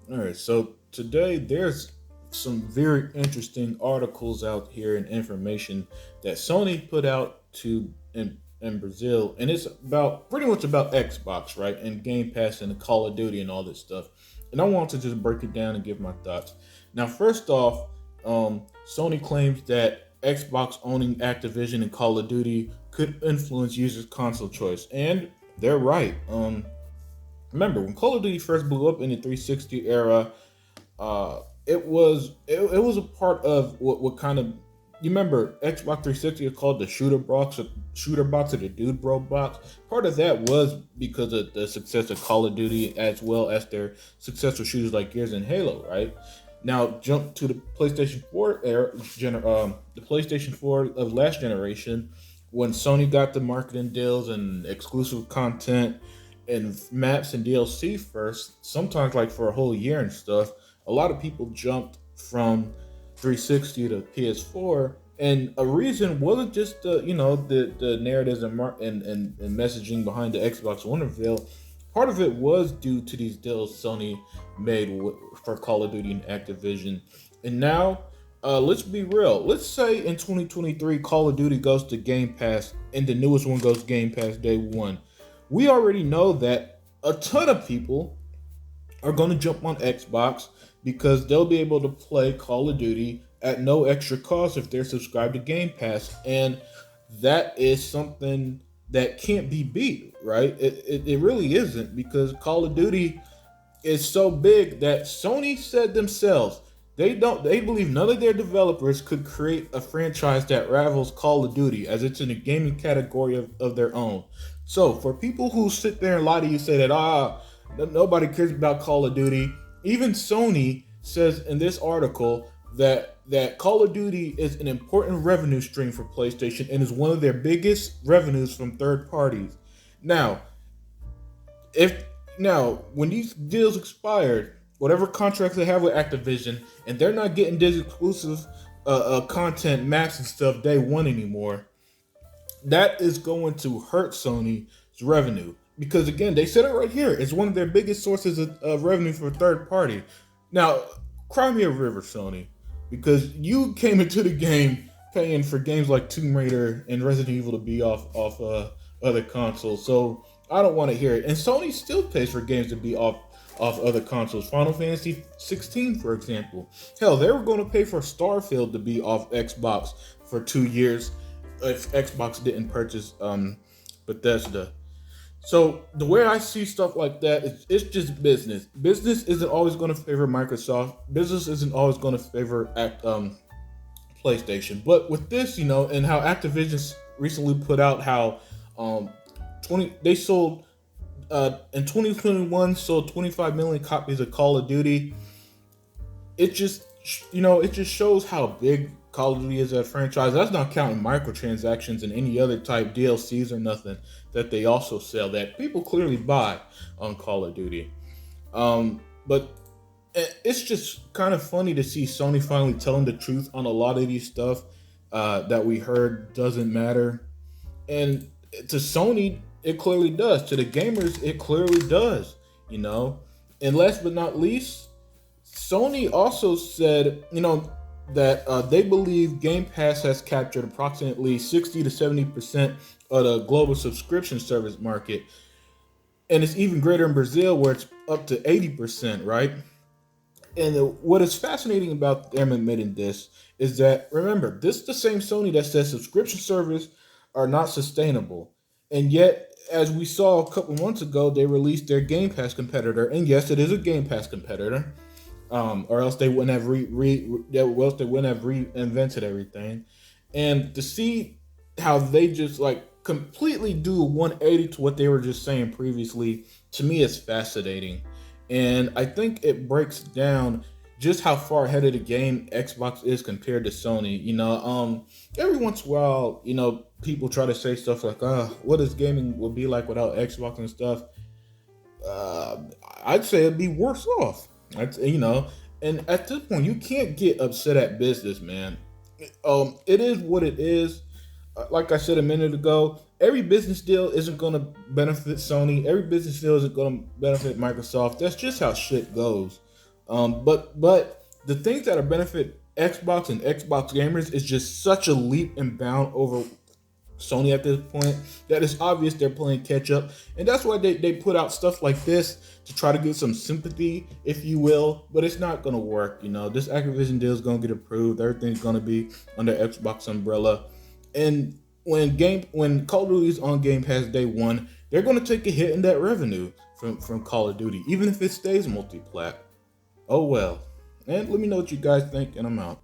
All right, so today there's some very interesting articles out here and information that Sony put out in Brazil, and it's about pretty much about Xbox, right, and Game Pass and the Call of Duty and all this stuff. And I want to just break it down and give my thoughts. Now, first off, Sony claims that Xbox owning Activision and Call of Duty could influence users' console choice, and they're right. Remember when Call of Duty first blew up in the 360 era, it was a part of what kind of you remember Xbox 360 is called the shooter box or the dude bro box. Part of that was because of the success of Call of Duty as well as their successful shooters like Gears and Halo, right? Now jump to the PlayStation 4 era, the PlayStation 4 of last generation when Sony got the marketing deals and exclusive content and maps and DLC first, sometimes like for a whole year and stuff, a lot of people jumped from 360 to PS4, and a reason wasn't just the narratives and messaging behind the Xbox One reveal. Part of it was due to these deals Sony made for Call of Duty and Activision, and now. Let's be real. Let's say in 2023, Call of Duty goes to Game Pass and the newest one goes Game Pass day one. We already know that a ton of people are going to jump on Xbox because they'll be able to play Call of Duty at no extra cost if they're subscribed to Game Pass. And that is something that can't be beat, right? It really isn't because Call of Duty is so big that Sony said themselves they believe none of their developers could create a franchise that rivals Call of Duty as it's in a gaming category of their own. So for people who sit there and lie to you, say that nobody cares about Call of Duty, even Sony says in this article that Call of Duty is an important revenue stream for PlayStation and is one of their biggest revenues from third parties. Now, if when these deals expired, whatever contracts they have with Activision, and they're not getting this exclusive content, maps and stuff day one anymore, that is going to hurt Sony's revenue because again, they said it right here. It's one of their biggest sources of revenue for third party. Now, cry me a river, Sony, because you came into the game paying for games like Tomb Raider and Resident Evil to be off other consoles. So I don't want to hear it. And Sony still pays for games to be off other consoles. Final Fantasy 16, for example. Hell, they were going to pay for Starfield to be off Xbox for 2 years if Xbox didn't purchase Bethesda. So the way I see stuff like that, it's just business. Business isn't always going to favor Microsoft. Business isn't always going to favor PlayStation. But with this, and how Activision recently put out how 20 they sold in 2021 sold 25 million copies of Call of Duty. It just it just shows how big Call of Duty is as a franchise. That's not counting microtransactions and any other type DLCs or nothing that they also sell that people clearly buy on Call of Duty. But it's just kind of funny to see Sony finally telling the truth on a lot of these stuff that we heard doesn't matter. And to Sony, it clearly does. To the gamers, it clearly does. And last but not least, Sony also said, that they believe Game Pass has captured approximately 60 to 70% of the global subscription service market. And it's even greater in Brazil where it's up to 80%, right? And what is fascinating about them admitting this is that, remember, this is the same Sony that says subscription service are not sustainable. And yet, as we saw a couple months ago, they released their Game Pass competitor. And yes, it is a Game Pass competitor. Or else they wouldn't have reinvented everything. And to see how they just like completely do 180 to what they were just saying previously, to me is fascinating. And I think it breaks down just how far ahead of the game Xbox is compared to Sony. Every once in a while, people try to say stuff like, what does gaming will be like without Xbox and stuff? Uh, I'd say it'd be worse off. And at this point, you can't get upset at business, man. It is what it is. Like I said a minute ago, every business deal isn't going to benefit Sony. Every business deal isn't going to benefit Microsoft. That's just how shit goes. But the things that are benefit Xbox and Xbox gamers is just such a leap and bound over Sony at this point that it's obvious they're playing catch up, and that's why they put out stuff like this to try to get some sympathy, if you will. But it's not gonna work. This Activision deal is gonna get approved. Everything's gonna be under Xbox umbrella, and when Call of Duty is on Game Pass day one, they're gonna take a hit in that revenue from Call of Duty, even if it stays multi-plat. Oh well. And let me know what you guys think, and I'm out.